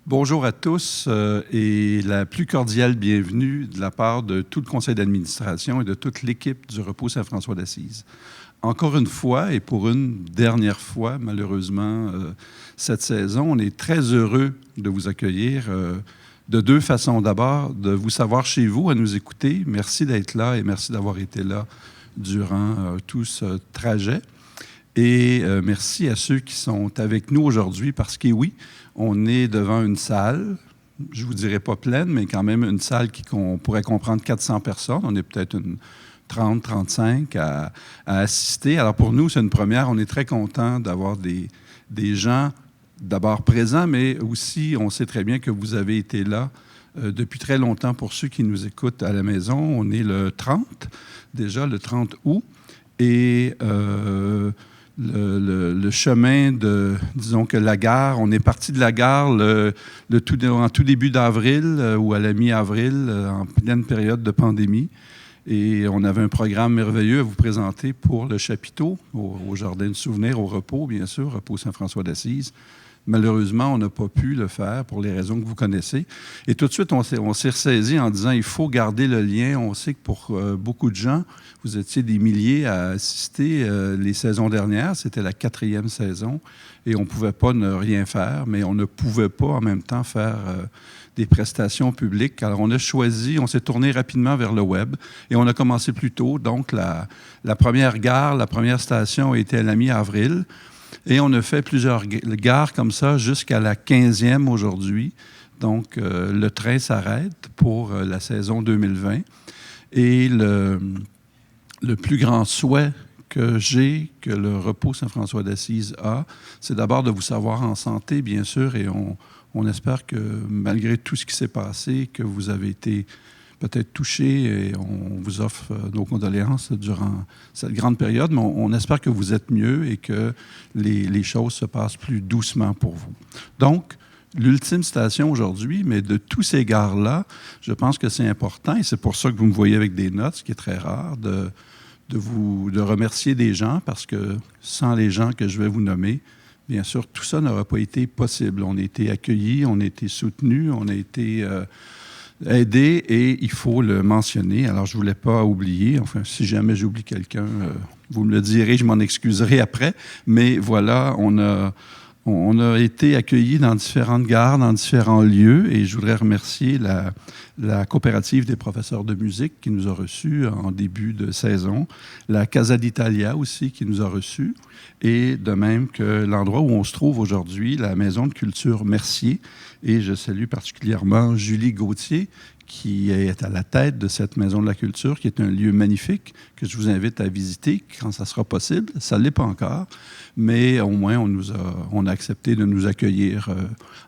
Bonjour à tous et la plus cordiale bienvenue de la part de tout le conseil d'administration et de toute l'équipe du Repos Saint-François d'Assise. Encore une fois et pour une dernière fois, malheureusement, cette saison, on est très heureux de vous accueillir de deux façons. D'abord, de vous savoir chez vous, à nous écouter. Merci d'être là et merci d'avoir été là durant tout ce trajet. Et merci à ceux qui sont avec nous aujourd'hui parce que oui, on est devant une salle, je ne vous dirais pas pleine, mais quand même une salle qu'on pourrait comprendre 400 personnes. On est peut-être une 30, 35 à assister. Alors pour nous, c'est une première. On est très content d'avoir des gens d'abord présents, mais aussi on sait très bien que vous avez été là depuis très longtemps. Pour ceux qui nous écoutent à la maison, on est le 30, déjà le 30 août. Et le chemin de, disons que la gare, on est parti de la gare en tout début d'avril ou à la mi-avril, en pleine période de pandémie. Et on avait un programme merveilleux à vous présenter pour le chapiteau, au Jardin de Souvenirs, au Repos, bien sûr, Repos Saint-François d'Assise. Malheureusement, on n'a pas pu le faire pour les raisons que vous connaissez. Et tout de suite, on s'est ressaisi en disant il faut garder le lien. On sait que pour beaucoup de gens, vous étiez des milliers à assister les saisons dernières. C'était la 4e saison et on ne pouvait pas ne rien faire, mais on ne pouvait pas en même temps faire des prestations publiques. Alors, on a choisi, on s'est tourné rapidement vers le web et on a commencé plus tôt. Donc, la première gare, la première station était à la mi-avril. Et on a fait plusieurs gares comme ça jusqu'à la 15e aujourd'hui. Donc, le train s'arrête pour la saison 2020. Et le plus grand souhait que j'ai, que le Repos Saint-François d'Assise a, c'est d'abord de vous savoir en santé, bien sûr, et on espère que malgré tout ce qui s'est passé, que vous avez été peut-être touché et on vous offre nos condoléances durant cette grande période, mais on espère que vous êtes mieux et que les choses se passent plus doucement pour vous. Donc, l'ultime station aujourd'hui, mais de tous ces gares-là, je pense que c'est important et c'est pour ça que vous me voyez avec des notes, ce qui est très rare, de remercier des gens parce que sans les gens que je vais vous nommer, bien sûr, tout ça n'aurait pas été possible. On a été accueillis, on a été soutenus, on a été aidés et il faut le mentionner. Alors, je ne voulais pas oublier. Enfin, si jamais j'oublie quelqu'un, vous me le direz, je m'en excuserai après. Mais voilà, on a été accueillis dans différentes gares, dans différents lieux et je voudrais remercier la coopérative des professeurs de musique qui nous a reçus en début de saison, la Casa d'Italia aussi qui nous a reçus et de même que l'endroit où on se trouve aujourd'hui, la Maison de culture Mercier. Et je salue particulièrement Julie Gauthier, qui est à la tête de cette Maison de la culture, qui est un lieu magnifique que je vous invite à visiter quand ça sera possible. Ça ne l'est pas encore, mais au moins on a accepté de nous accueillir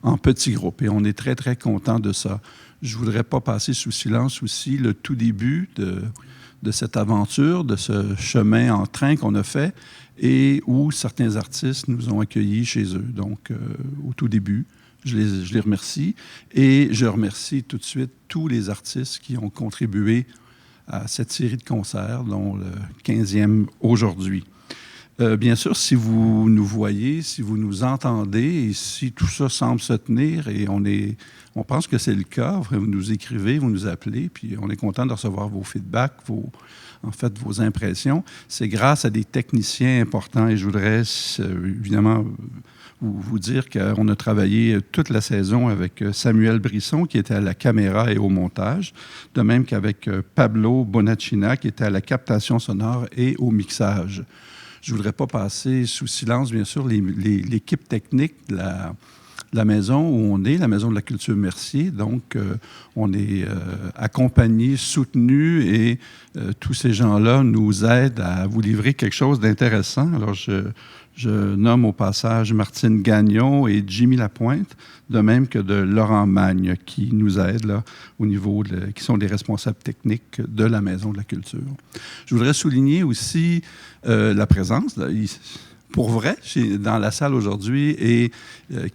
en petits groupes et on est très, très content de ça. Je ne voudrais pas passer sous silence aussi le tout début de cette aventure, de ce chemin en train qu'on a fait et où certains artistes nous ont accueillis chez eux. Donc, au tout début, je les remercie et je remercie tout de suite tous les artistes qui ont contribué à cette série de concerts, dont le 15e aujourd'hui. Bien sûr, si vous nous voyez, si vous nous entendez et si tout ça semble se tenir et on pense que c'est le cas, vous nous écrivez, vous nous appelez, puis on est content de recevoir vos feedbacks, vos impressions. C'est grâce à des techniciens importants et je voudrais évidemment vous dire qu'on a travaillé toute la saison avec Samuel Brisson, qui était à la caméra et au montage, de même qu'avec Pablo Bonaccina, qui était à la captation sonore et au mixage. Je ne voudrais pas passer sous silence, bien sûr, l'équipe technique de la maison où on est, la Maison de la culture Mercier. Donc, on est accompagnés, soutenus et tous ces gens-là nous aident à vous livrer quelque chose d'intéressant. Alors, je nomme au passage Martine Gagnon et Jimmy Lapointe, de même que de Laurent Magne, qui nous aident là, au niveau qui sont des responsables techniques de la Maison de la culture. Je voudrais souligner aussi la présence, là, pour vrai, dans la salle aujourd'hui, et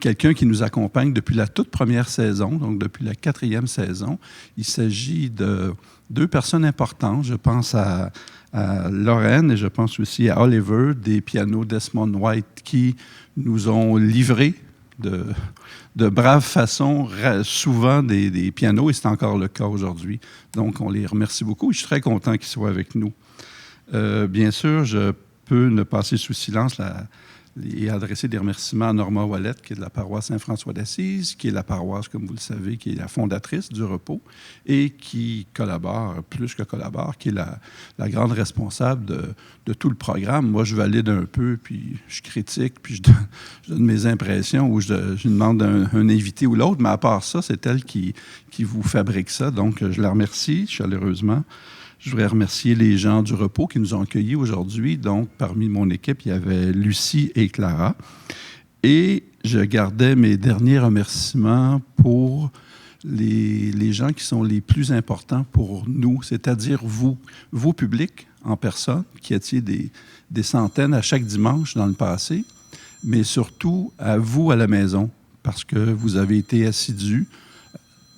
quelqu'un qui nous accompagne depuis la toute première saison, donc depuis la 4e saison. Il s'agit de deux personnes importantes. Je pense à Lorraine et je pense aussi à Oliver, des pianos Desmond White, qui nous ont livré de brave façon, souvent des pianos, et c'est encore le cas aujourd'hui. Donc, on les remercie beaucoup. Je suis très content qu'ils soient avec nous. Bien sûr, je peux ne passer sous silence et adresser des remerciements à Norma Ouellette, qui est de la paroisse Saint-François d'Assise, qui est la paroisse, comme vous le savez, qui est la fondatrice du repos et qui collabore, plus que collabore, qui est la grande responsable de tout le programme. Moi, je valide un peu, puis je critique, puis je donne mes impressions ou je demande un invité ou l'autre, mais à part ça, c'est elle qui vous fabrique ça. Donc, je la remercie chaleureusement. Je voudrais remercier les gens du repos qui nous ont accueillis aujourd'hui. Donc, parmi mon équipe, il y avait Lucie et Clara. Et je gardais mes derniers remerciements pour les gens qui sont les plus importants pour nous, c'est-à-dire vous public en personne, qui étiez des centaines à chaque dimanche dans le passé, mais surtout à vous à la maison, parce que vous avez été assidus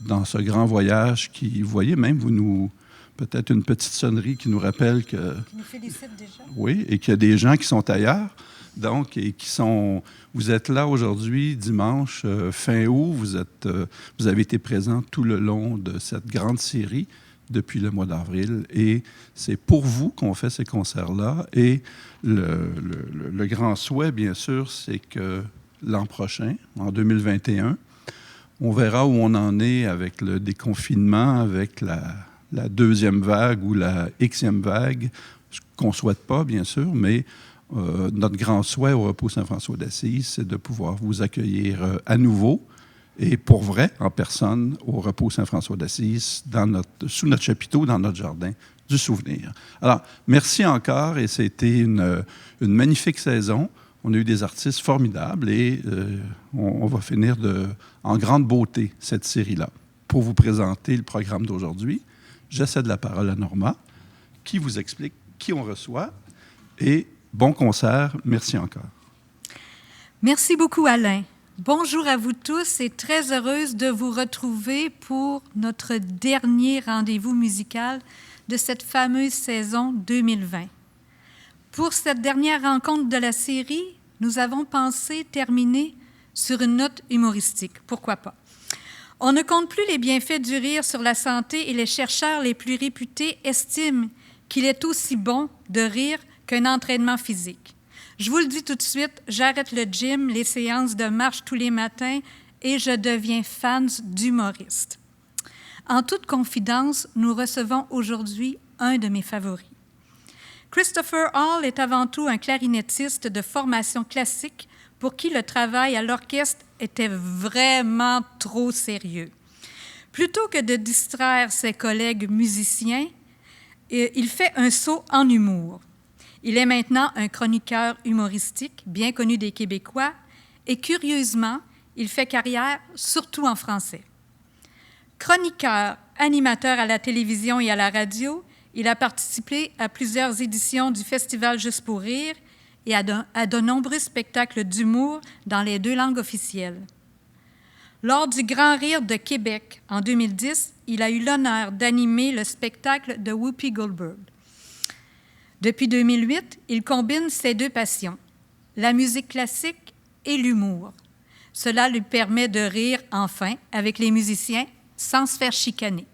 dans ce grand voyage qui, vous voyez, même vous nous... Peut-être une petite sonnerie qui nous rappelle que... Qui nous félicite déjà. Oui, et qu'il y a des gens qui sont ailleurs, donc, et qui sont... Vous êtes là aujourd'hui, dimanche, fin août, vous avez été présents tout le long de cette grande série depuis le mois d'avril, et c'est pour vous qu'on fait ces concerts-là, et le grand souhait, bien sûr, c'est que l'an prochain, en 2021, on verra où on en est avec le déconfinement, avec la deuxième vague ou la Xème vague, ce qu'on ne souhaite pas, bien sûr, mais notre grand souhait au repos Saint-François d'Assise, c'est de pouvoir vous accueillir à nouveau et pour vrai, en personne, au repos Saint-François d'Assise, sous notre chapiteau, dans notre jardin du souvenir. Alors, merci encore, et c'était une magnifique saison. On a eu des artistes formidables et on va finir en grande beauté cette série-là. Pour vous présenter le programme d'aujourd'hui, je cède la parole à Norma, qui vous explique qui on reçoit. Et bon concert. Merci encore. Merci beaucoup, Alain. Bonjour à vous tous et très heureuse de vous retrouver pour notre dernier rendez-vous musical de cette fameuse saison 2020. Pour cette dernière rencontre de la série, nous avons pensé terminer sur une note humoristique. Pourquoi pas? On ne compte plus les bienfaits du rire sur la santé et les chercheurs les plus réputés estiment qu'il est aussi bon de rire qu'un entraînement physique. Je vous le dis tout de suite, j'arrête le gym, les séances de marche tous les matins et je deviens fan d'humoristes. En toute confidence, nous recevons aujourd'hui un de mes favoris. Christopher Hall est avant tout un clarinettiste de formation classique pour qui le travail à l'orchestre était vraiment trop sérieux. Plutôt que de distraire ses collègues musiciens, il fait un saut en humour. Il est maintenant un chroniqueur humoristique, bien connu des Québécois, et curieusement, il fait carrière surtout en français. Chroniqueur, animateur à la télévision et à la radio, il a participé à plusieurs éditions du Festival Juste pour rire et à de nombreux spectacles d'humour dans les 2 langues officielles. Lors du Grand Rire de Québec en 2010, il a eu l'honneur d'animer le spectacle de Whoopi Goldberg. Depuis 2008, il combine ses 2 passions, la musique classique et l'humour. Cela lui permet de rire enfin avec les musiciens sans se faire chicaner.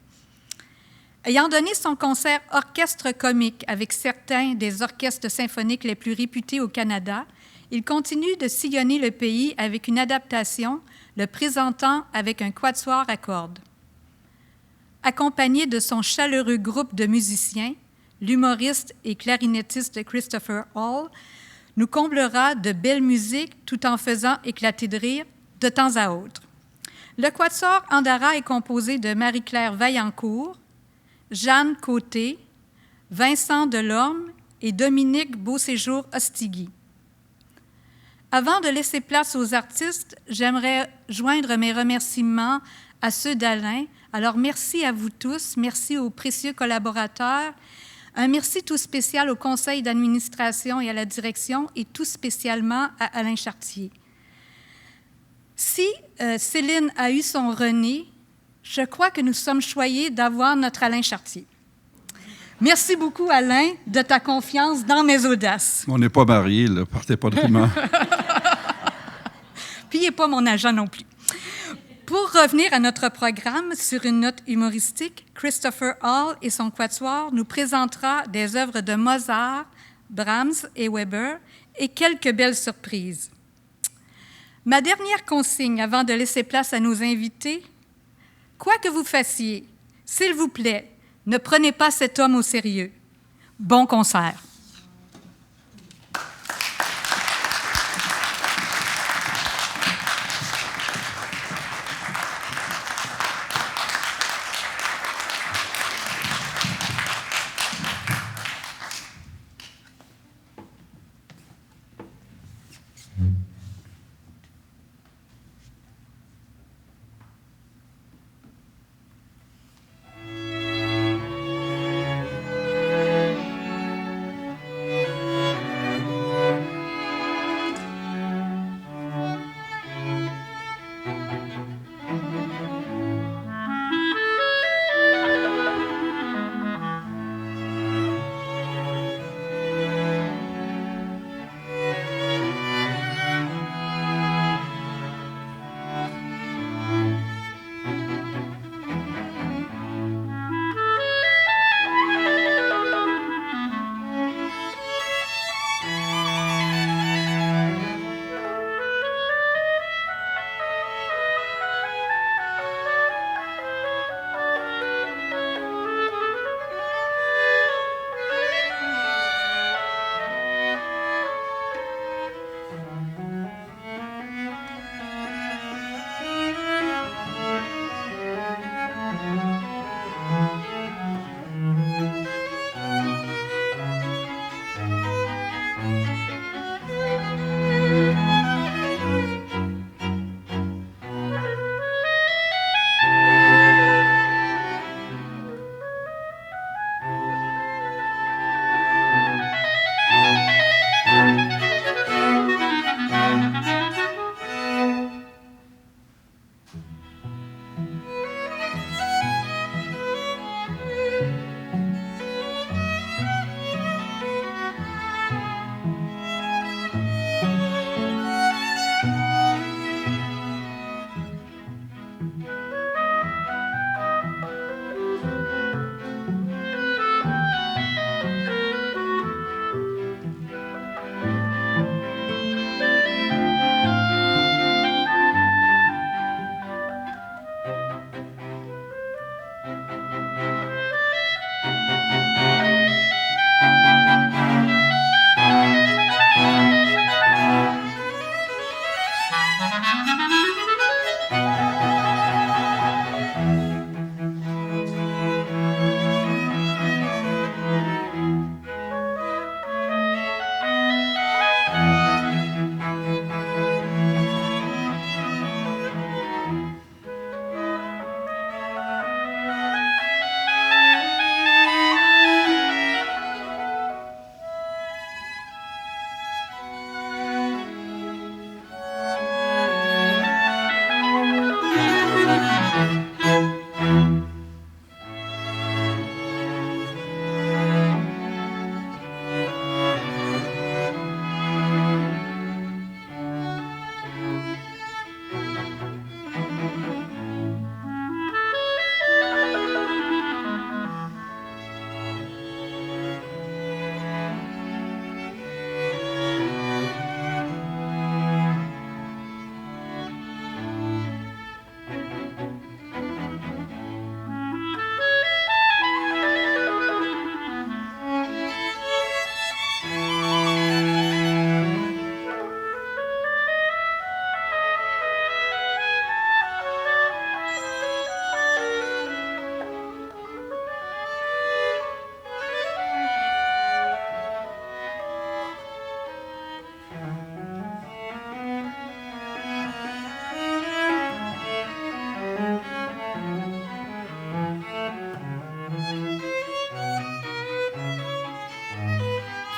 Ayant donné son concert orchestre comique avec certains des orchestres symphoniques les plus réputés au Canada, il continue de sillonner le pays avec une adaptation, le présentant avec un quatuor à cordes. Accompagné de son chaleureux groupe de musiciens, l'humoriste et clarinettiste Christopher Hall nous comblera de belle musique tout en faisant éclater de rire de temps à autre. Le quatuor Andara est composé de Marie-Claire Vaillancourt, Jeanne Côté, Vincent Delorme et Dominique Beauséjour-Ostigui. Avant de laisser place aux artistes, j'aimerais joindre mes remerciements à ceux d'Alain. Alors, merci à vous tous, merci aux précieux collaborateurs, un merci tout spécial au conseil d'administration et à la direction et tout spécialement à Alain Chartier. Si Céline a eu son René, je crois que nous sommes choyés d'avoir notre Alain Chartier. Merci beaucoup, Alain, de ta confiance dans mes audaces. On n'est pas mariés, là. Partez pas de rumeurs. Puis payez pas mon agent non plus. Pour revenir à notre programme, sur une note humoristique, Christopher Hall et son quatuor nous présentera des œuvres de Mozart, Brahms et Weber et quelques belles surprises. Ma dernière consigne avant de laisser place à nos invités, quoi que vous fassiez, s'il vous plaît, ne prenez pas cet homme au sérieux. Bon concert.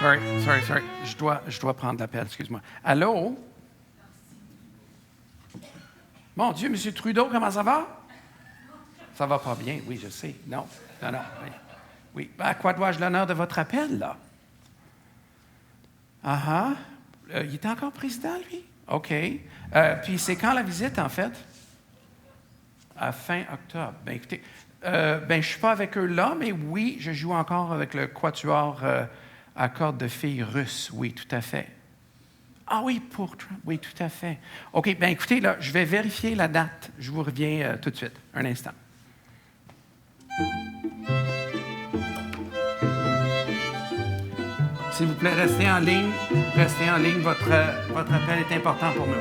Sorry. Je dois prendre l'appel, excuse-moi. Allô? Mon Dieu, M. Trudeau, comment ça va? Ça va pas bien, oui, je sais. Non. Oui. À quoi dois-je l'honneur de votre appel, là? Il est encore président, lui? OK. Puis c'est quand la visite, en fait? À fin octobre. Bien, écoutez, je ne suis pas avec eux là, mais oui, je joue encore avec le quatuor à cordes de filles russes. Oui, tout à fait. Ah oui, pour Trump. Oui, tout à fait. OK, bien écoutez, là, je vais vérifier la date. Je vous reviens tout de suite. Un instant. S'il vous plaît, restez en ligne. Restez en ligne. Votre appel est important pour nous.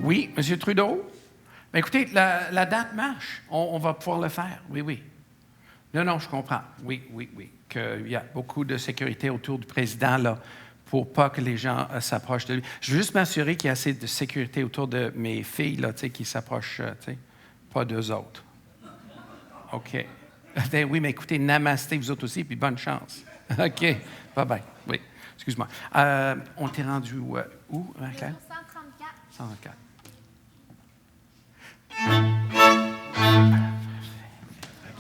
Oui, M. Trudeau? Bien, écoutez, la date marche. On va pouvoir le faire. Oui, oui. Non, je comprends. Oui. Qu'il y a beaucoup de sécurité autour du président, là, pour pas que les gens s'approchent de lui. Je veux juste m'assurer qu'il y a assez de sécurité autour de mes filles, là, qui s'approchent, pas d'eux autres. OK. Oui, mais écoutez, namasté, vous autres aussi, puis bonne chance. OK. Bye-bye. Oui. Excuse-moi. On t'est rendu où, Claire? 134. 134.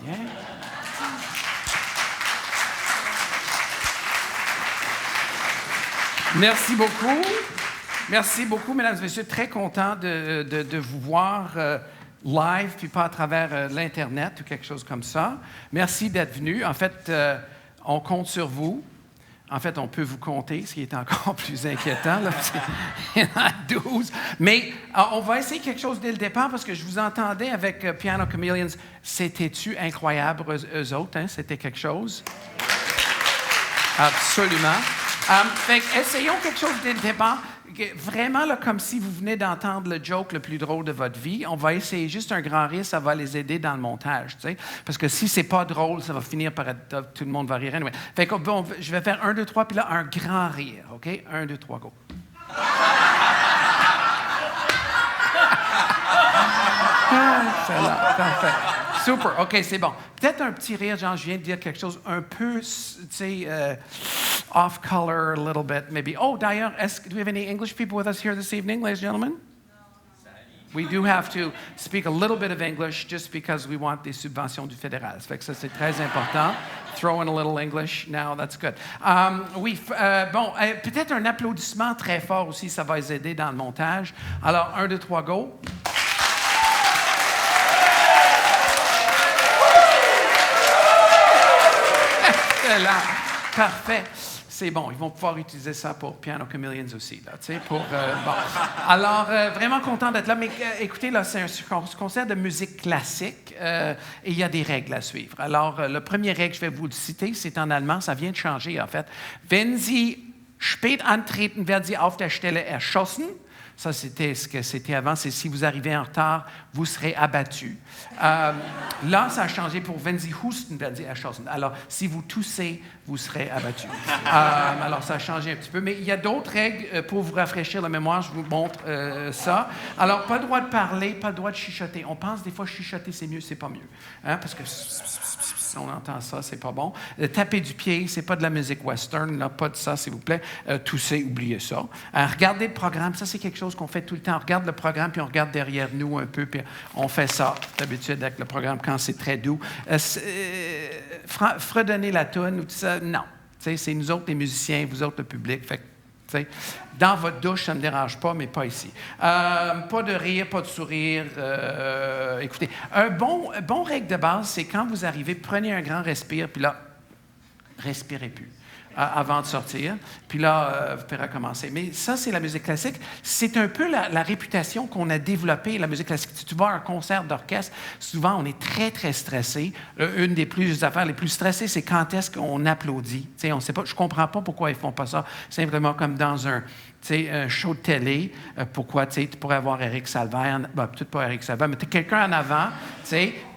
Bien. Merci beaucoup. Merci beaucoup, mesdames et messieurs. Très content de vous voir live, puis pas à travers l'Internet ou quelque chose comme ça. Merci d'être venus. En fait, on compte sur vous. En fait, on peut vous compter, ce qui est encore plus inquiétant. Là, il y en a 12. Mais on va essayer quelque chose dès le départ, parce que je vous entendais avec Piano Chameleons. C'était-tu incroyable, eux autres? Hein? C'était quelque chose? Absolument. Essayons quelque chose dès le départ. Vraiment, là, comme si vous venez d'entendre le joke le plus drôle de votre vie. On va essayer juste un grand rire, ça va les aider dans le montage, tu sais. Parce que si c'est pas drôle, ça va finir par être... Tout le monde va rire. Anyway. Je vais faire 1, 2, 3, puis là, un grand rire, OK? 1, 2, 3, go. Excellent, parfait. Super, OK, c'est bon. Peut-être un petit rire, genre, je viens de dire quelque chose un peu, tu sais, off-color a little bit, maybe. Oh, d'ailleurs, do we have any English people with us here this evening, ladies and gentlemen? We do have to speak a little bit of English just because we want des subventions du fédéral. Ça fait que ça, c'est très important. Throw in a little English now, that's good. Peut-être un applaudissement très fort aussi, ça va les aider dans le montage. Alors, 1, 2, 3, go. Excellent. Parfait. C'est bon, ils vont pouvoir utiliser ça pour Piano Chameleons aussi, là, tu sais, bon. Alors, vraiment content d'être là, mais écoutez, là, c'est un concert de musique classique et il y a des règles à suivre. Alors, le premier règle, je vais vous le citer, c'est en allemand, ça vient de changer, en fait. Wenn Sie spät antreten, werden Sie auf der Stelle erschossen. Ça, c'était ce que c'était avant. C'est si vous arrivez en retard, vous serez abattu. Là, ça a changé pour wenn Sie husten, werden Sie erschossen. Alors, si vous toussez, vous serez abattu. Alors, ça a changé un petit peu. Mais il y a d'autres règles pour vous rafraîchir la mémoire. Je vous montre ça. Alors, pas le droit de parler, pas le droit de chuchoter. On pense des fois chuchoter, c'est mieux, c'est pas mieux. Hein? Parce que on entend ça, c'est pas bon. Taper du pied, c'est pas de la musique western, là, pas de ça, s'il vous plaît. Tousser, oubliez ça. Regardez le programme, ça, c'est quelque chose qu'on fait tout le temps. On regarde le programme, puis on regarde derrière nous un peu, puis on fait ça, d'habitude, avec le programme, quand c'est très doux. Fredonner la toune, ou tout ça, non. T'sais, c'est nous autres, les musiciens, vous autres, le public. Fait que, dans votre douche, ça ne me dérange pas, mais pas ici. Pas de rire, pas de sourire. Écoutez, un bon règle de base, c'est quand vous arrivez, prenez un grand respire, puis là, respirez plus avant de sortir. Puis là, vous pourrez recommencer. Mais ça, c'est la musique classique. C'est un peu la réputation qu'on a développée, la musique classique. Si tu vas à un concert d'orchestre, souvent, on est très, très stressé. Une des affaires les plus stressées, c'est quand est-ce qu'on applaudit. T'sais, on sait pas, je ne comprends pas pourquoi ils ne font pas ça. C'est vraiment comme dans un show de télé. Pourquoi, tu pourrais avoir Éric Salvaire, peut-être pas Éric Salvaire, mais tu as quelqu'un en avant,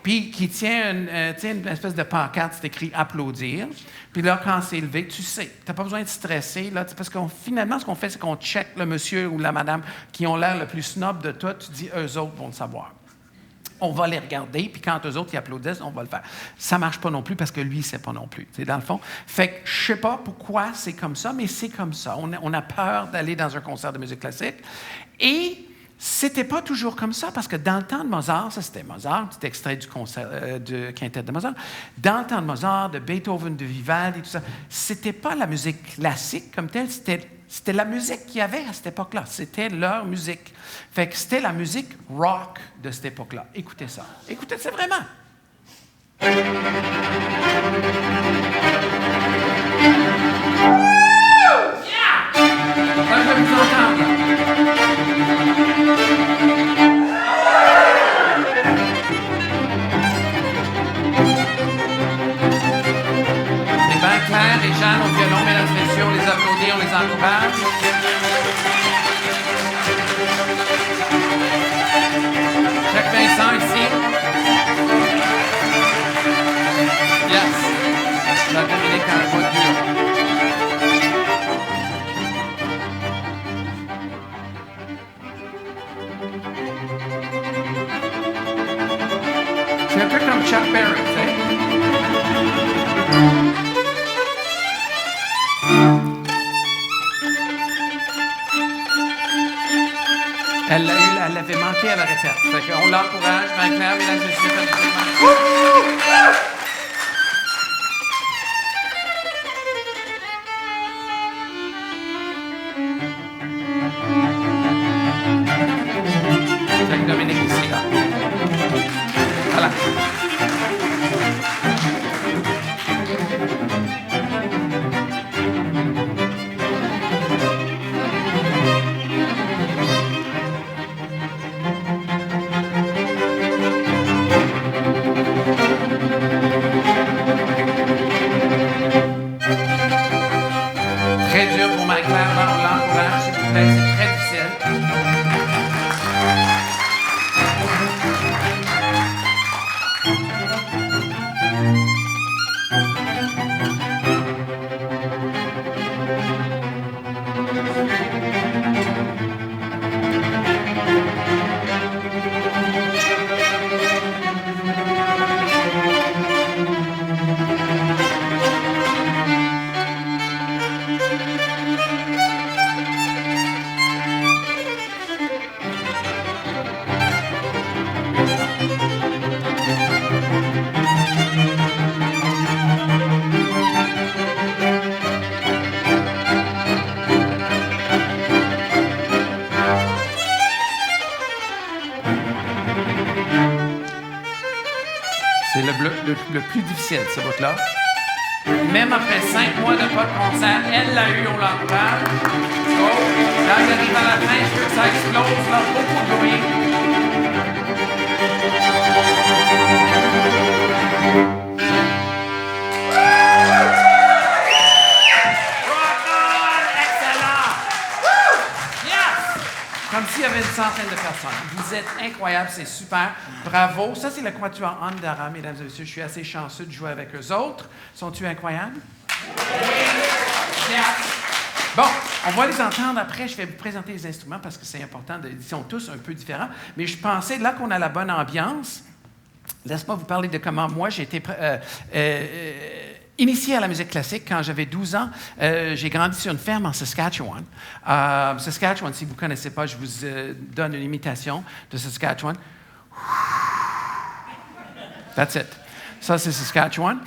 Puis qui tient une espèce de pancarte, c'est écrit « Applaudir ». Puis là, quand c'est levé, tu sais. Tu n'as pas besoin de stresser, là, parce que finalement, ce qu'on fait, c'est qu'on check le monsieur ou la madame qui ont l'air le plus snob de toi. Tu dis « Eux autres vont le savoir ». On va les regarder, puis quand eux autres, ils applaudissent, on va le faire. Ça ne marche pas non plus parce que lui, il ne sait pas non plus, dans le fond. Fait que je ne sais pas pourquoi c'est comme ça, mais c'est comme ça. On a peur d'aller dans un concert de musique classique. Et c'était pas toujours comme ça, parce que dans le temps de Mozart, ça c'était Mozart, petit extrait du concert de quintette de Mozart, dans le temps de Mozart, de Beethoven, de Vivaldi, tout ça, c'était pas la musique classique comme telle, c'était la musique qu'il y avait à cette époque-là. C'était leur musique. Fait que c'était la musique rock de cette époque-là. Écoutez ça. Écoutez, c'est vraiment. Yeah! Ça, je vais vous entendre. C'est bien clair, les gens au violon, mesdames et messieurs, on les applaudit, on les encourage. Jacques Vincent ici. Yes. La Dominique en voiture. C'est un peu comme Chuck Berry, tu sais. Elle l'avait manqué à la répète. Fait qu'on l'encourage, bien clair, mesdames et messieurs. Jacques Dominique ici, là. Voilà. Très dur pour Marie-Claire, là, on l'encourage, s'il vous plaît, c'est très difficile. C'est le plus difficile, ce bout-là. Même après 5 mois de pas de concert, elle l'a eu, on l'encourage. Oh, là, il arrive à la fin, je veux que ça explose, là, beaucoup de bruit. Comme s'il y avait une centaine de personnes. Vous êtes incroyables, c'est super. Bravo. Ça, c'est le Quatuor Andara, mesdames et messieurs. Je suis assez chanceux de jouer avec eux autres. Sont-ils incroyables? Yeah. Bon, on va les entendre après. Je vais vous présenter les instruments parce que c'est important. Ils sont tous un peu différents. Mais je pensais, là qu'on a la bonne ambiance, laisse-moi vous parler de comment moi j'ai été initié à la musique classique quand j'avais 12 ans. J'ai grandi sur une ferme en Saskatchewan. Saskatchewan, si vous ne connaissez pas, je vous donne une imitation de Saskatchewan. That's it. Ça, c'est Saskatchewan.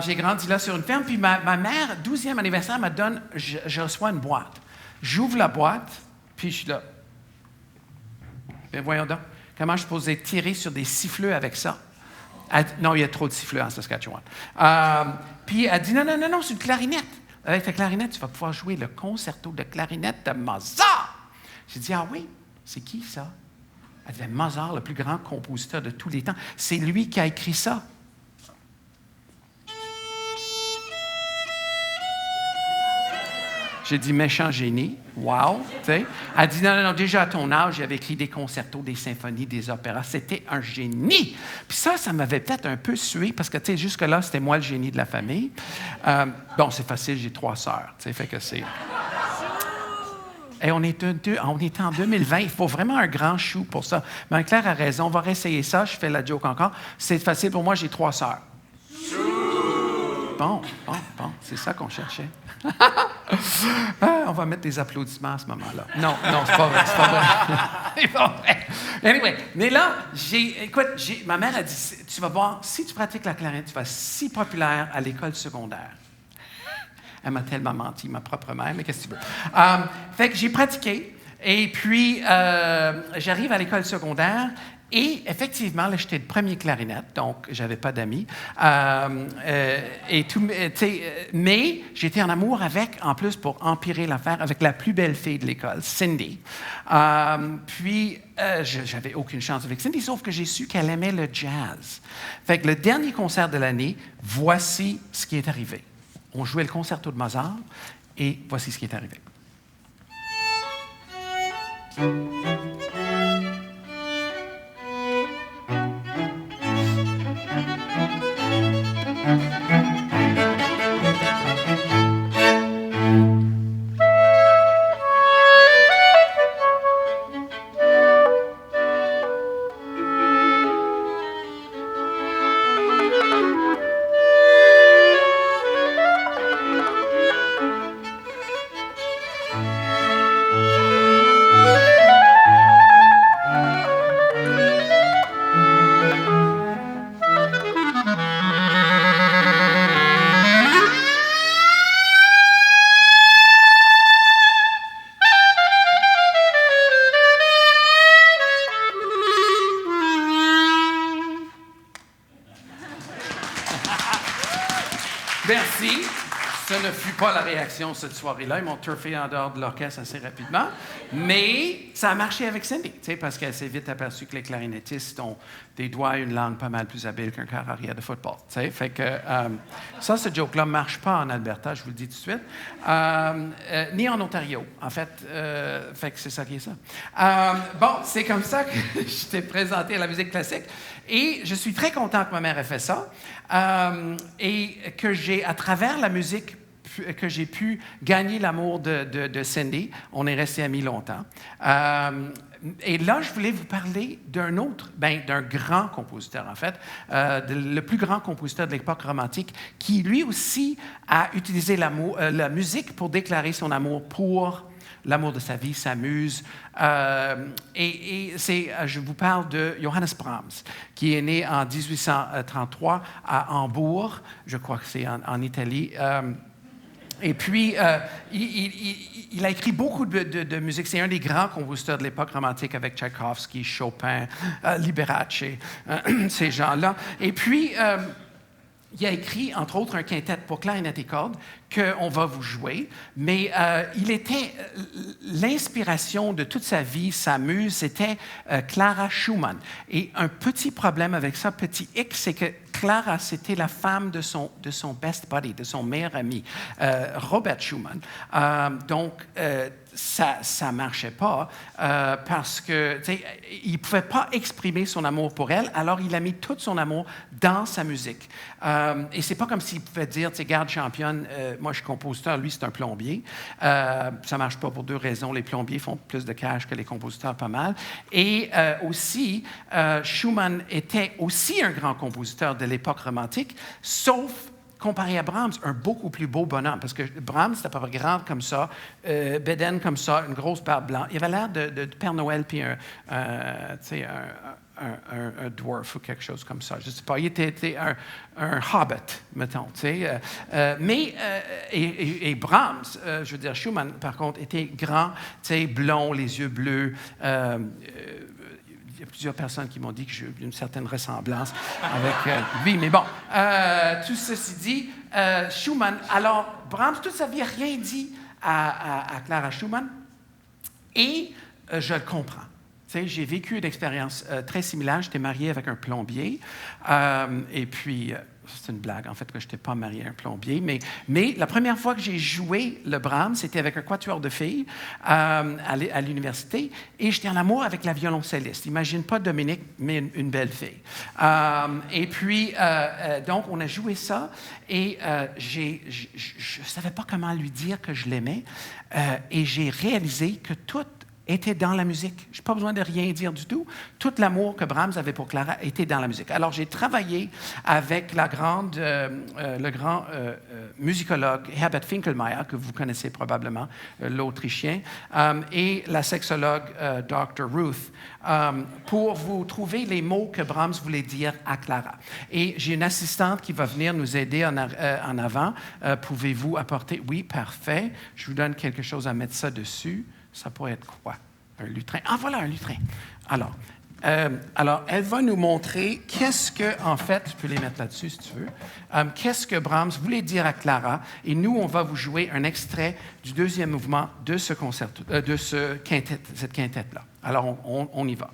J'ai grandi là sur une ferme. Puis ma mère, 12e anniversaire, me donne, je reçois une boîte. J'ouvre la boîte, puis je suis là. Ben voyons donc, comment je suis supposé tirer sur des siffleux avec ça? Non, il y a trop de siffleux en Saskatchewan. Puis elle dit, non, c'est une clarinette. Avec ta clarinette, tu vas pouvoir jouer le concerto de clarinette de Mozart. J'ai dit, ah oui, c'est qui ça? Elle dit, Mozart, le plus grand compositeur de tous les temps. C'est lui qui a écrit ça. J'ai dit, méchant génie. Wow, tu sais. Elle dit, non, déjà à ton âge, j'avais écrit des concertos, des symphonies, des opéras. C'était un génie. Puis ça m'avait peut-être un peu sué, parce que, tu sais, jusque-là, c'était moi le génie de la famille. Bon, c'est facile, j'ai 3 sœurs, tu sais, fait que c'est... Et on est en 2020, il faut vraiment un grand chou pour ça. Mais Claire a raison, on va réessayer ça, je fais la joke encore. C'est facile pour moi, j'ai 3 sœurs. Bon, c'est ça qu'on cherchait. On va mettre des applaudissements à ce moment-là. Non, c'est pas vrai. C'est pas vrai. Anyway, mais là, ma mère a dit, tu vas voir, si tu pratiques la clarinette, tu vas être si populaire à l'école secondaire. Elle m'a tellement menti, ma propre mère, mais qu'est-ce que tu veux? Fait que j'ai pratiqué, et puis j'arrive à l'école secondaire, et effectivement, là, j'étais le premier clarinette, donc j'avais pas d'amis. Mais j'étais en amour avec, en plus, pour empirer l'affaire, avec la plus belle fille de l'école, Cindy. Puis, j'avais aucune chance avec Cindy, sauf que j'ai su qu'elle aimait le jazz. Fait que le dernier concert de l'année, voici ce qui est arrivé. On jouait le concerto de Mozart, et voici ce qui est arrivé. Merci. Ce ne fut pas la réaction cette soirée-là. Ils m'ont turfé en dehors de l'orchestre assez rapidement. Mais ça a marché avec Cindy, parce qu'elle s'est vite aperçue que les clarinettistes ont des doigts et une langue pas mal plus habiles qu'un quart arrière de football. Fait que ça, ce joke-là ne marche pas en Alberta, je vous le dis tout de suite, ni en Ontario, en fait. Fait que c'est ça qui est ça. Bon, c'est comme ça que je t'ai présenté à la musique classique. Et je suis très content que ma mère ait fait ça et que j'ai, à travers la musique, que j'ai pu gagner l'amour de Cindy. On est restés amis longtemps. Et là, je voulais vous parler d'un grand compositeur, en fait, le plus grand compositeur de l'époque romantique, qui lui aussi a utilisé la musique pour déclarer son amour pour l'amour de sa vie, sa muse. Je vous parle de Johannes Brahms, qui est né en 1833 à Hambourg, je crois que c'est en Italie. Et puis, il a écrit beaucoup de musique. C'est un des grands compositeurs de l'époque romantique avec Tchaïkovski, Chopin, Liberace, ces gens-là. Et puis, il a écrit, entre autres, un quintet pour clarinette et cordes qu'on va vous jouer, mais il était l'inspiration de toute sa vie, sa muse, c'était Clara Schumann. Et un petit problème avec ça, petit hic, c'est que Clara, c'était la femme de son best buddy, de son meilleur ami, Robert Schumann. Donc, ça ne marchait pas parce que il ne pouvait pas exprimer son amour pour elle, alors il a mis tout son amour dans sa musique. Et c'est pas comme s'il pouvait dire, garde championne, moi je suis compositeur, lui c'est un plombier. Ça ne marche pas pour 2 raisons. Les plombiers font plus de cash que les compositeurs, pas mal. Et aussi, Schumann était aussi un grand compositeur de l'époque romantique, sauf comparé à Brahms, un beaucoup plus beau bonhomme, parce que Brahms, c'était à peu près grand comme ça, bédaine comme ça, une grosse barbe blanche. Il avait l'air de Père Noël, puis un dwarf ou quelque chose comme ça. Je ne sais pas, il était un hobbit, mettons. Et Brahms, je veux dire, Schumann, par contre, était grand, blond, les yeux bleus. Il y a plusieurs personnes qui m'ont dit que j'ai une certaine ressemblance avec lui. Mais bon, tout ceci dit, Schumann, alors Brahms, toute sa vie, n'a rien dit à Clara Schumann, et je le comprends. sais, j'ai vécu une expérience très similaire. J'étais marié avec un plombier. Et puis, c'est une blague, en fait, que je n'étais pas marié à un plombier. Mais la première fois que j'ai joué le Brahms, c'était avec un quatuor de filles à l'université. Et j'étais en amour avec la violoncelliste. Imagine pas Dominique, mais une belle fille. Et puis, donc, on a joué ça. Et je ne savais pas comment lui dire que je l'aimais. Et j'ai réalisé que tout était dans la musique. Je n'ai pas besoin de rien dire du tout. Tout l'amour que Brahms avait pour Clara était dans la musique. Alors, j'ai travaillé avec le grand musicologue Herbert Finkelmeyer, que vous connaissez probablement, l'Autrichien, et la sexologue Dr. Ruth, pour vous trouver les mots que Brahms voulait dire à Clara. Et j'ai une assistante qui va venir nous aider en avant. Pouvez-vous apporter... Oui, parfait. Je vous donne quelque chose à mettre ça dessus. Ça pourrait être quoi? Un lutrin. Ah, voilà, un lutrin. Alors, elle va nous montrer qu'est-ce que, en fait, tu peux les mettre là-dessus si tu veux, qu'est-ce que Brahms voulait dire à Clara. Et nous, on va vous jouer un extrait du deuxième mouvement de ce concerto, de cette quintette-là. Alors, on y va.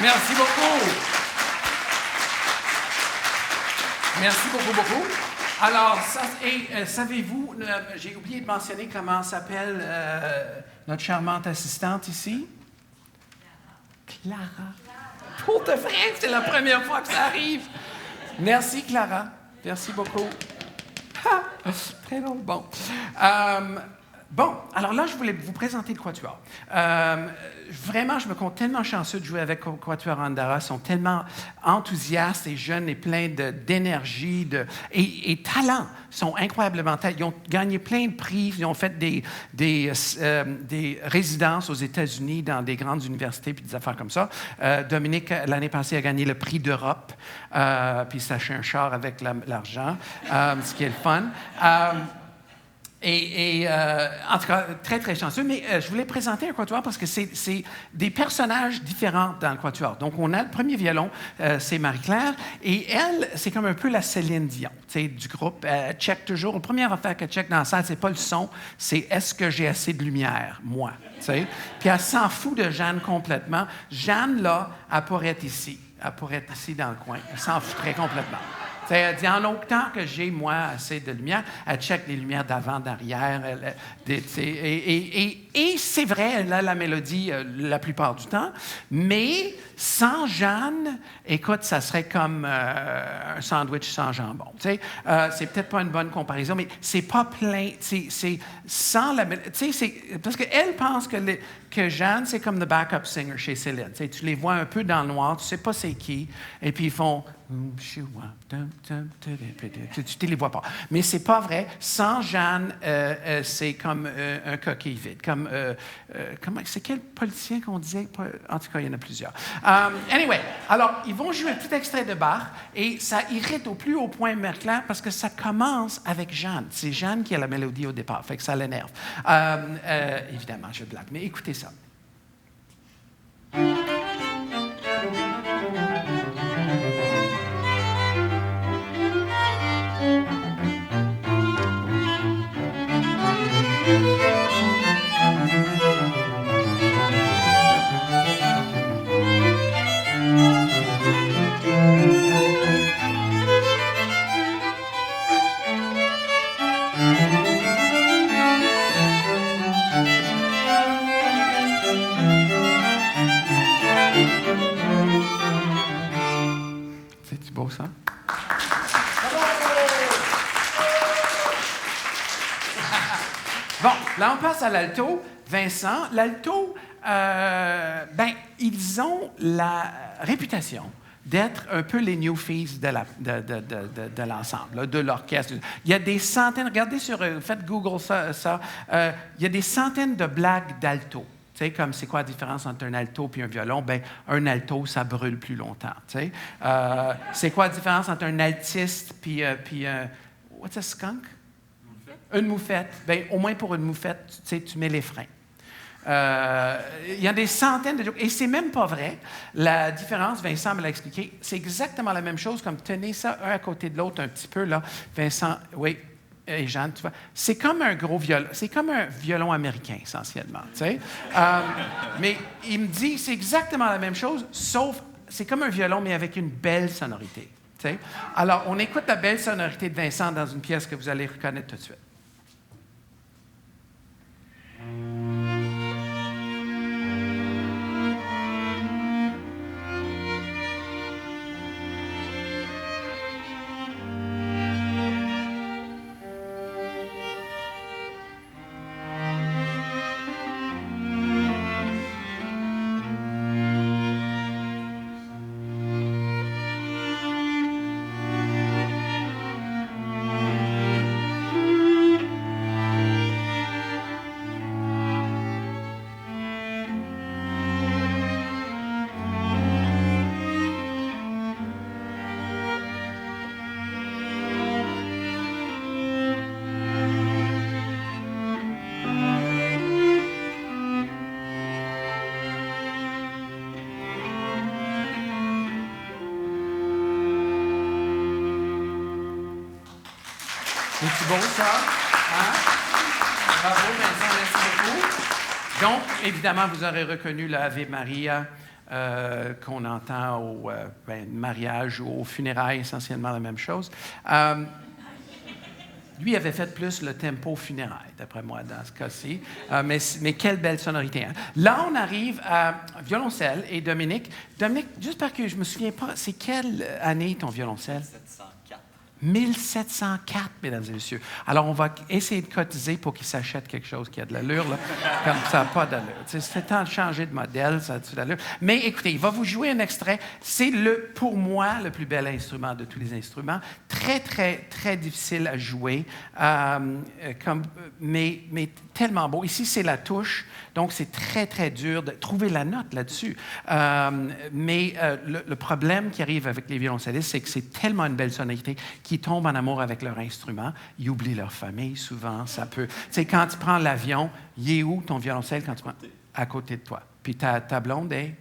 Merci beaucoup. Merci beaucoup, beaucoup. Alors, savez-vous, j'ai oublié de mentionner comment s'appelle notre charmante assistante ici? Clara. Pour de vrai, c'est la première fois que ça arrive. Merci, Clara. Merci beaucoup. Très drôle. Bon. Bon, alors là, je voulais vous présenter le Quatuor. Vraiment, je me compte tellement chanceux de jouer avec le Quatuor Andara. Ils sont tellement enthousiastes et jeunes et pleins d'énergie et talent. Ils sont incroyablement talentueux. Ils ont gagné plein de prix. Ils ont fait des résidences aux États-Unis dans des grandes universités puis des affaires comme ça. Dominique, l'année passée, a gagné le prix d'Europe. Puis il s'est acheté un char avec l'argent, ce qui est le fun. En tout cas, très, très chanceux. Mais je voulais présenter un quatuor parce que c'est des personnages différents dans le quatuor. Donc, on a le premier violon, c'est Marie-Claire, et elle, c'est comme un peu la Céline Dion, du groupe. Elle check toujours. La première affaire qu'elle check dans la salle, c'est pas le son, c'est est-ce que j'ai assez de lumière, moi, t'sais? Puis elle s'en fout de Jeanne complètement. Jeanne, là, elle pourrait être ici. Elle pourrait être ici dans le coin. Elle s'en foutrait complètement. Elle dit, en autant que j'ai, moi, assez de lumière, elle check les lumières d'avant, d'arrière. Et c'est vrai, elle a la mélodie la plupart du temps, mais sans Jeanne, écoute, ça serait comme un sandwich sans jambon. C'est peut-être pas une bonne comparaison, mais c'est pas plein. C'est sans la mélodie. Parce qu'elle pense que Jeanne, c'est comme the backup singer chez Céline. Tu les vois un peu dans le noir, tu sais pas c'est qui, et puis ils font... Tu ne les vois pas. Mais c'est pas vrai. Sans Jeanne, c'est comme un coquille vide. C'est quel politicien qu'on disait? En tout cas, il y en a plusieurs. Anyway, alors, ils vont jouer un petit extrait de Bach et ça irrite au plus haut point Marie-Claire parce que ça commence avec Jeanne. C'est Jeanne qui a la mélodie au départ, fait que ça l'énerve. Évidemment, je blague, mais écoutez ça. C'est-tu beau, ça? Bon, là, on passe à l'alto. Vincent, l'alto, ils ont la réputation d'être un peu les newfies de l'ensemble, de l'orchestre. Il y a des centaines, regardez faites Google ça, il y a des centaines de blagues d'alto. Tu sais, comme c'est quoi la différence entre un alto et un violon? Bien, un alto, ça brûle plus longtemps. Tu sais. C'est quoi la différence entre un altiste puis what's a skunk? Une moufette. Bien, au moins pour une moufette, tu sais, tu mets les freins. Il y a des centaines de jokes. Et c'est même pas vrai. La différence, Vincent me l'a expliqué, c'est exactement la même chose, comme tenez ça un à côté de l'autre un petit peu, là. Vincent, oui, et Jeanne, tu vois, c'est comme un gros violon. C'est comme un violon américain, essentiellement, tu sais. Mais il me dit, c'est exactement la même chose, sauf, c'est comme un violon, mais avec une belle sonorité, tu sais. Alors, on écoute la belle sonorité de Vincent dans une pièce que vous allez reconnaître tout de suite. C'est beau, ça? Hein? Bravo, Vincent, merci beaucoup. Donc, évidemment, vous aurez reconnu l'Ave Maria qu'on entend au mariage ou aux funérailles, essentiellement la même chose. Lui avait fait plus le tempo funéraire, d'après moi, dans ce cas-ci. Mais quelle belle sonorité. Hein? Là, on arrive à violoncelle et Dominique. Dominique, juste parce que je ne me souviens pas, c'est quelle année ton violoncelle? 1704, mesdames et messieurs. Alors, on va essayer de cotiser pour qu'il s'achète quelque chose qui a de l'allure, là, comme ça n'a pas d'allure. C'est temps de changer de modèle, ça a de l'allure. Mais écoutez, il va vous jouer un extrait. C'est, pour moi, le plus bel instrument de tous les instruments. Très, très, très difficile à jouer, mais tellement beau. Ici, c'est la touche, donc c'est très, très dur de trouver la note là-dessus. Mais le problème qui arrive avec les violoncellistes, c'est que c'est tellement une belle sonorité qu'ils tombent en amour avec leur instrument. Ils oublient leur famille, souvent. Ça peut... Tu sais, quand tu prends l'avion, il est où ton violoncelle quand tu prends... À côté de toi. Puis ta blonde est...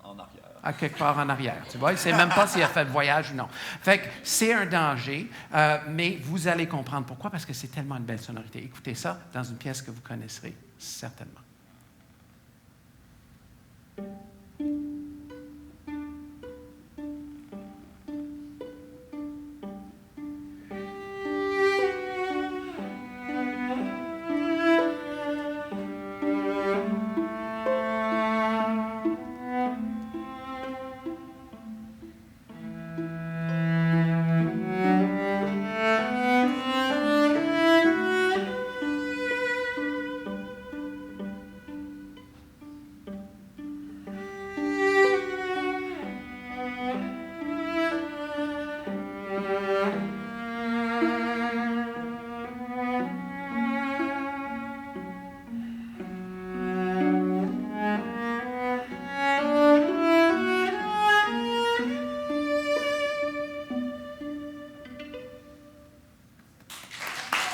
En arrière. À quelque part en arrière, tu vois. Il ne sait même pas s'il a fait le voyage ou non. Fait que c'est un danger, mais vous allez comprendre pourquoi, parce que c'est tellement une belle sonorité. Écoutez ça dans une pièce que vous connaisserez certainement.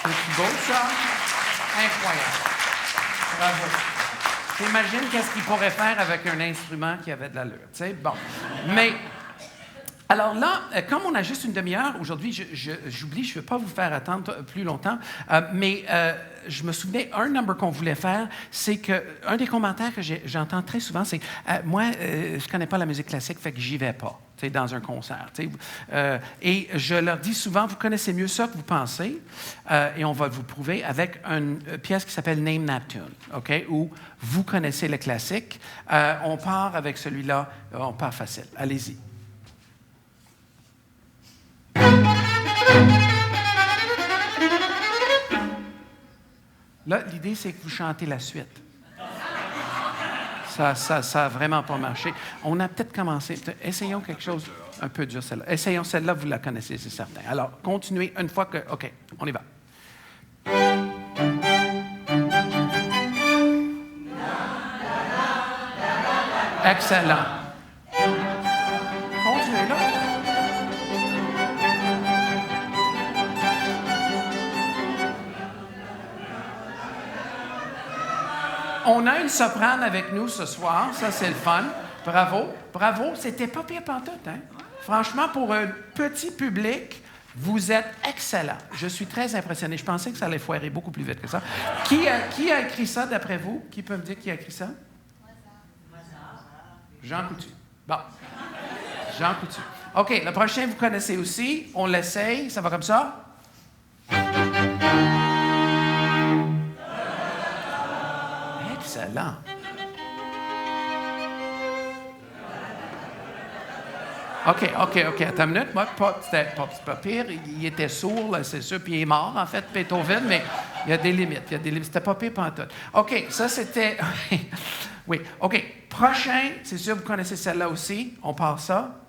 C'est beau, ça? Incroyable. Bravo. T'imagines qu'est-ce qu'il pourrait faire avec un instrument qui avait de l'allure, tu sais? Bon. Mais, alors là, comme on a juste une demi-heure, aujourd'hui, j'oublie, je ne vais pas vous faire attendre plus longtemps, mais je me souvenais, un number qu'on voulait faire, c'est qu'un des commentaires que j'entends très souvent, c'est moi, je ne connais pas la musique classique, fait que j'y vais pas. Dans un concert. Et je leur dis souvent, vous connaissez mieux ça que vous pensez, et on va vous prouver avec une pièce qui s'appelle Name That Tune, OK? Où vous connaissez le classique. On part avec celui-là, on part facile. Allez-y. Là, l'idée, c'est que vous chantez la suite. Ça a vraiment pas marché. On a peut-être commencé. Essayons quelque chose un peu dur, celle-là. Essayons celle-là, vous la connaissez, c'est certain. Alors, continuez une fois que... OK, on y va. Excellent. Continuez là. On a une soprane avec nous ce soir, ça c'est le fun. Bravo, bravo. C'était pas pire pantoute, hein? Franchement, pour un petit public, vous êtes excellent. Je suis très impressionné. Je pensais que ça allait foirer beaucoup plus vite que ça. Qui a écrit ça d'après vous? Qui peut me dire qui a écrit ça? Jean Coutu. Bon. Jean Coutu. OK, le prochain, vous connaissez aussi. On l'essaye. Ça va comme ça? Excellent. OK. Attends une minute. Moi, c'était pas pire. Il était sourd, là, c'est sûr, puis il est mort, en fait, Beethoven, mais il y a des limites. C'était pas pire pantoute. OK, ça, c'était... Oui, OK. Prochain, c'est sûr, vous connaissez celle-là aussi. On part ça.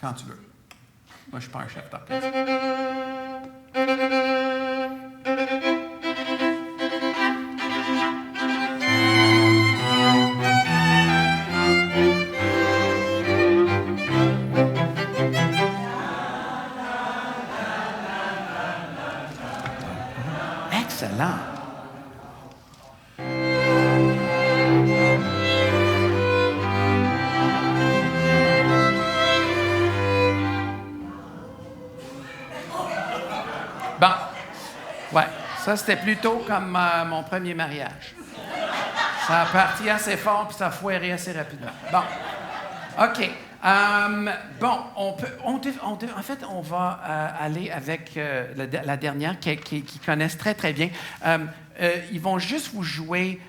Quand tu veux. Moi, je suis pas un chef d'orchestre. Excellent. Bon, ouais, ça c'était plutôt comme mon premier mariage. Ça a parti assez fort puis ça a foiré assez rapidement. Bon, OK. Bon, en fait, on va aller avec la dernière qui connaissent très, très bien. Ils vont juste vous jouer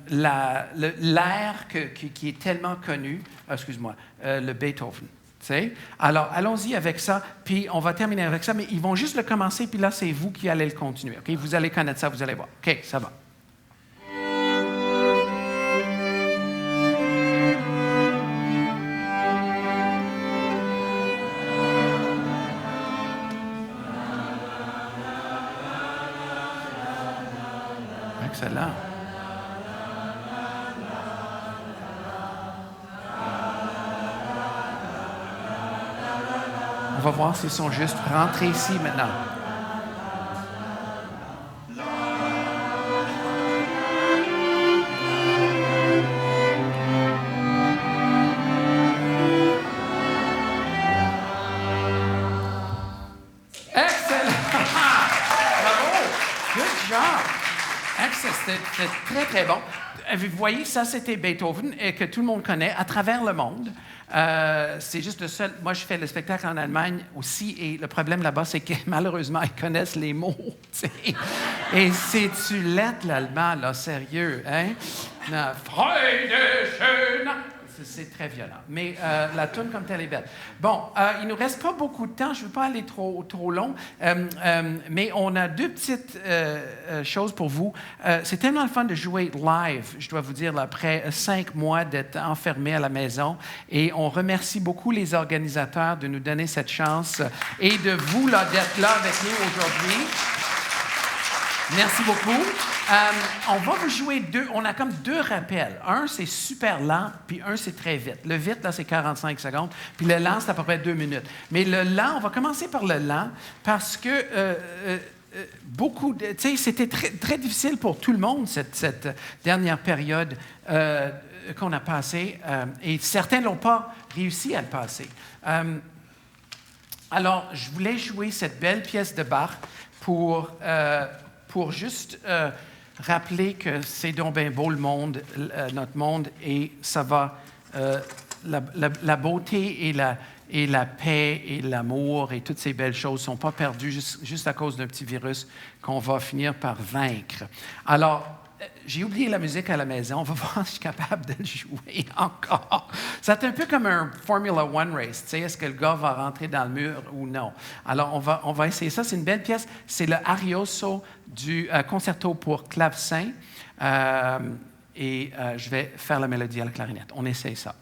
l'air qui est tellement connu, excuse-moi, le Beethoven. T'sais? Alors, allons-y avec ça, puis on va terminer avec ça, mais ils vont juste le commencer, puis là, c'est vous qui allez le continuer. OK? Vous allez connaître ça, vous allez voir. OK, ça va. Excellent. On va voir s'ils sont juste rentrés ici maintenant. Excellent! Bravo! Good job! Excellent. C'était très, très bon. Vous voyez, ça, c'était Beethoven, que tout le monde connaît à travers le monde. C'est juste le seul. Moi, je fais le spectacle en Allemagne aussi, et le problème là-bas, c'est que malheureusement, ils connaissent les mots. T'sais. Et c'est-tu lettre, l'allemand, là, sérieux, hein? Freude schön. C'est très violent. Mais la toune comme telle est belle. Bon, il ne nous reste pas beaucoup de temps. Je ne veux pas aller trop long. Mais on a deux petites choses pour vous. C'est tellement le fun de jouer live, je dois vous dire, là, après 5 mois d'être enfermés à la maison. Et on remercie beaucoup les organisateurs de nous donner cette chance et de vous là, d'être là avec nous aujourd'hui. Merci beaucoup. On va vous jouer on a comme 2 rappels. Un, c'est super lent, puis un, c'est très vite. Le vite, là, c'est 45 secondes, puis le lent, c'est à peu près 2 minutes. Mais le lent, on va commencer par le lent, parce que c'était très, très difficile pour tout le monde, cette dernière période qu'on a passée, et certains n'ont pas réussi à le passer. Alors, je voulais jouer cette belle pièce de Bach pour juste rappeler que c'est donc bien beau le monde, notre monde, et ça va, la beauté et la paix et l'amour et toutes ces belles choses ne sont pas perdues juste à cause d'un petit virus qu'on va finir par vaincre. Alors, j'ai oublié la musique à la maison. On va voir si je suis capable de le jouer encore. C'est un peu comme un Formula One race. Tu sais, est-ce que le gars va rentrer dans le mur ou non? Alors, on va essayer ça. C'est une belle pièce. C'est le Arioso du concerto pour clavecin. Et je vais faire la mélodie à la clarinette. On essaye ça.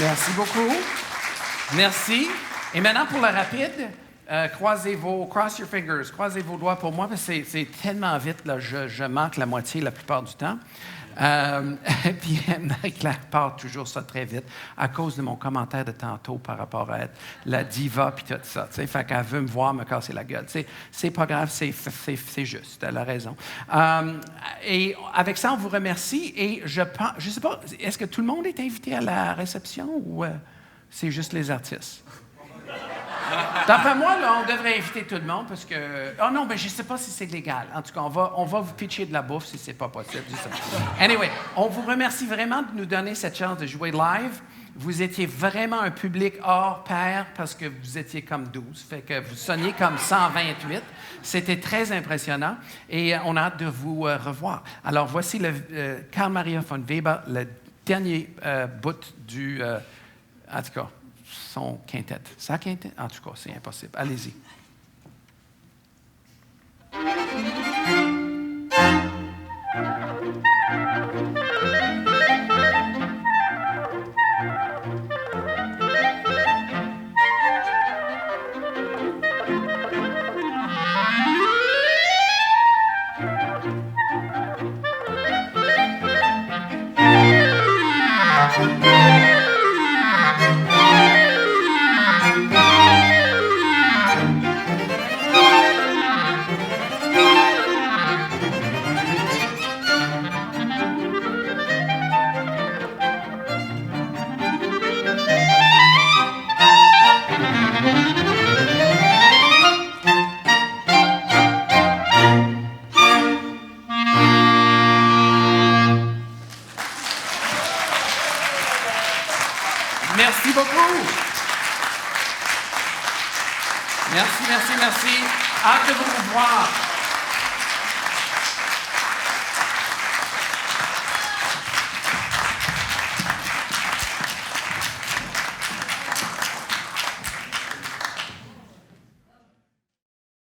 Merci beaucoup. Merci. Et maintenant, pour le rapide, cross your fingers, croisez vos doigts pour moi, parce que c'est tellement vite, là, je manque la moitié la plupart du temps. Puis Marie-Claire part toujours ça très vite à cause de mon commentaire de tantôt par rapport à être la diva puis tout ça. Fait qu'elle veut me voir me casser la gueule. C'est pas grave, c'est juste. Elle a raison. Et avec ça, on vous remercie. Et je sais pas, est-ce que tout le monde est invité à la réception ou c'est juste les artistes? D'après moi, là, on devrait inviter tout le monde parce que... Oh non, mais je ne sais pas si c'est légal. En tout cas, on va vous pitcher de la bouffe si ce n'est pas possible. Anyway, on vous remercie vraiment de nous donner cette chance de jouer live. Vous étiez vraiment un public hors pair parce que vous étiez comme 12. Fait que vous sonniez comme 128. C'était très impressionnant et on a hâte de vous revoir. Alors, voici le Carl Maria von Weber, le dernier bout du... en tout cas... son quintet. Sa quintet? En tout cas, c'est impossible. Allez-y. Merci beaucoup. Merci. Hâte de vous voir.